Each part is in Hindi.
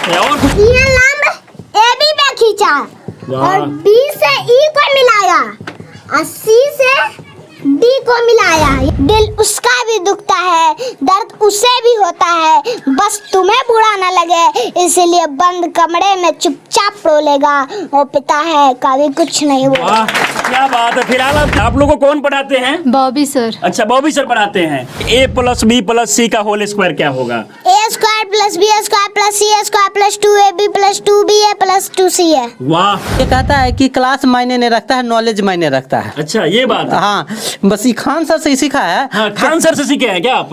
है। और ये लंब AB पे खींचा और B से E को मिलाया और C से D को मिलाया। दिल उसका भी दुखता है, दर्द उसे भी होता है, बस तुम्हें बुरा न लगे इसीलिए बंद कमरे में चुपचाप रोलेगा। वो पिता है कभी कुछ नहीं बोला। वाह, क्या बात है। फिलहाल आप लोगों को कौन पढ़ाते हैं? बॉबी सर। अच्छा, बॉबी सर पढ़ाते हैं। A + B + C का होल स्क्वायर क्या होगा? A² + B² + C² + 2AB + 2BA + 2C है। वाह, ये कहता है कि क्लास मायने नहीं रखता है, नॉलेज मायने रखता है। अच्छा ये बात है। हाँ, बस ये खान सर से ही सीखा है। हाँ, खान सर से सीखे हैं क्या आप?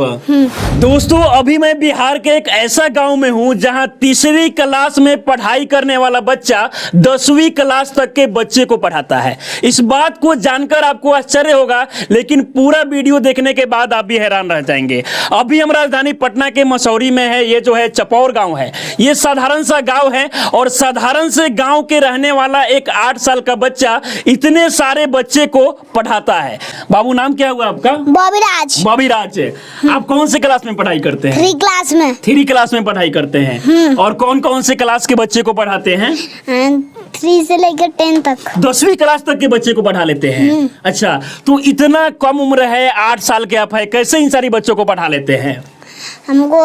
दोस्तों, अभी मैं बिहार के एक ऐसा गांव में हूं जहां तीसरी क्लास में पढ़ाई करने वाला बच्चा 10वीं क्लास तक के बच्चे को पढ़ाता है। इस बात को जानकर आपको आश्चर्य होगा, लेकिन पूरा वीडियो देखने के बाद आप भी हैरान रह जाएंगे। अभी हम राजधानी पटना के मसौरी में है। ये जो है चपौर गांव है। ये साधारण सा गांव है और साधारण से गांव के रहने वाला एक 8 साल का बच्चा इतने सारे बच्चे को पढ़ाता है। बाबू, नाम क्या हुआ आपका? बॉबीराज। बॉबीराज। आप कौन से क्लास में पढ़ाई करते हैं? 3 क्लास में। 3 क्लास में पढ़ाई करते हैं। और कौन कौन से क्लास के बच्चे को पढ़ाते हैं? 3 से लेकर 10 तक। 10वीं क्लास तक के बच्चे को पढ़ा लेते हैं। अच्छा, तो इतना कम उम्र है, 8 साल के आप है, कैसे इन सारी बच्चों को पढ़ा लेते हैं? हमको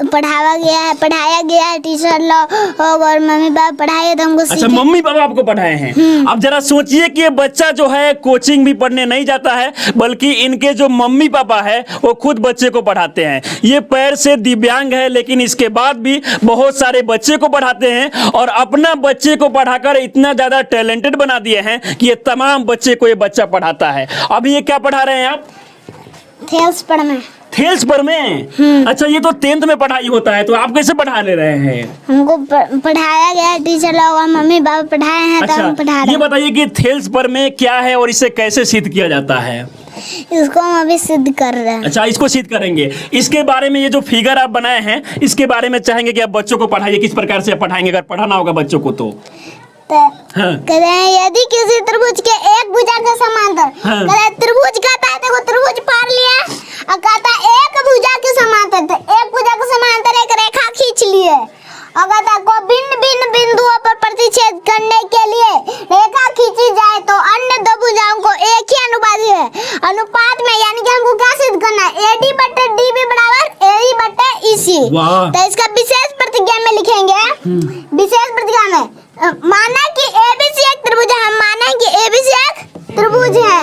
पढ़ाया गया है टीचर लोग और मम्मी पापा पढ़ाए तो हमको अच्छा, मम्मी पापा आपको पढ़ाए हैं। अब जरा सोचिए कि ये बच्चा जो है कोचिंग भी पढ़ने नहीं जाता है, बल्कि इनके जो मम्मी पापा है वो खुद बच्चे को पढ़ाते हैं। ये पैर से दिव्यांग है, लेकिन इसके बाद भी बहुत सारे बच्चे को पढ़ाते हैं और अपना बच्चे को पढ़ाकर इतना ज्यादा टैलेंटेड बना दिए हैं कि ये तमाम बच्चे को ये बच्चा पढ़ाता है। अभी ये क्या पढ़ा रहे हैं आप? थेल्स पर में। थेल्स पर में? अच्छा, ये तो 10th में पढ़ाई होता है, तो आप कैसे पढ़ा ले रहे हैं? हमको पढ़ाया गया है टीचर लोग और मम्मी पापा पढ़ाए हैं। अच्छा, तो हम पढ़ा रहे ये हैं। बताइए कि थेल्स पर में क्या है और इसे कैसे सिद्ध किया जाता है? इसको हम अभी सिद्ध कर रहे हैं। अच्छा, इसको सिद्ध करेंगे। इसके बारे में ये जो फिगर आप बनाए हैं, इसके बारे में चाहेंगे कि आप बच्चों को पढ़ाइए। किस प्रकार से आप पढ़ाएंगे अगर पढ़ाना होगा बच्चों को तो? हाँ। कहते हैं यदि किसी त्रिभुज के एक भुजा के समांतर, हाँ। कहते हैं त्रिभुज कहता है, देखो त्रिभुज पार लिया और कहता है एक भुजा के समांतर, तो एक भुजा के समांतर एक रेखा खींच लिए और कहता है को भिन्न भिन्न बिंदुओं पर प्रतिच्छेद करने के लिए रेखा खींची जाए तो अन्य 2 भुजाओं को एक ही अनुपात है अनुपात में, यानी कि हमको क्या सिद्ध करना है? AD/DB = AE/EC। तो इसका विशेष प्रतिज्ञा में लिखेंगे। विशेष प्रतिज्ञा में माना कि ABC एक त्रिभुज है। हम माना कि ABC एक त्रिभुज है।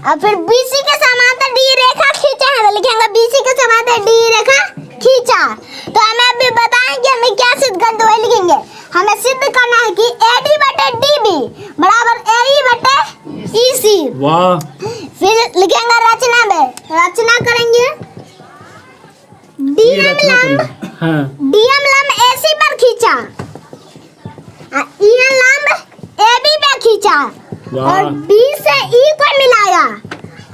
और फिर BC के समांतर D रेखा खींचा है, तो लिखेंगे BC के समांतर D रेखा खींचा। तो हमें अभी बताएं कि हमें क्या सिद्ध करना है, वही लिखेंगे। हमें सिद्ध करना है कि AD/DB = AE/EC। वाह। फिर लिखेंगे रचना में, रचना करेंगे। DM लंब AC पर खींचा, EN लंब AB पे खींचा और B से E को मिलाया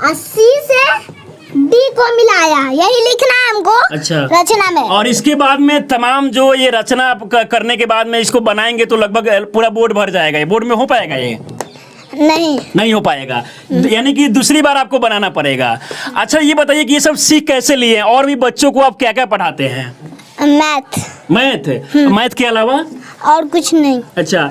और C से D को मिलाया। यही लिखना है हमको। अच्छा, रचना में। और इसके बाद में तमाम जो ये रचना आप करने के बाद में इसको बनाएंगे तो लगभग पूरा बोर्ड भर जाएगा। ये बोर्ड में हो पाएगा? ये नहीं हो पाएगा, यानी कि दूसरी बार आपको बनाना पड़ेगा। अच्छा, ये बताइए कि ये सब सीख कैसे लिए हैं और भी बच्चों को आप क्या क्या पढ़ाते हैं? मैथ मैथ के अलावा और कुछ नहीं। अच्छा।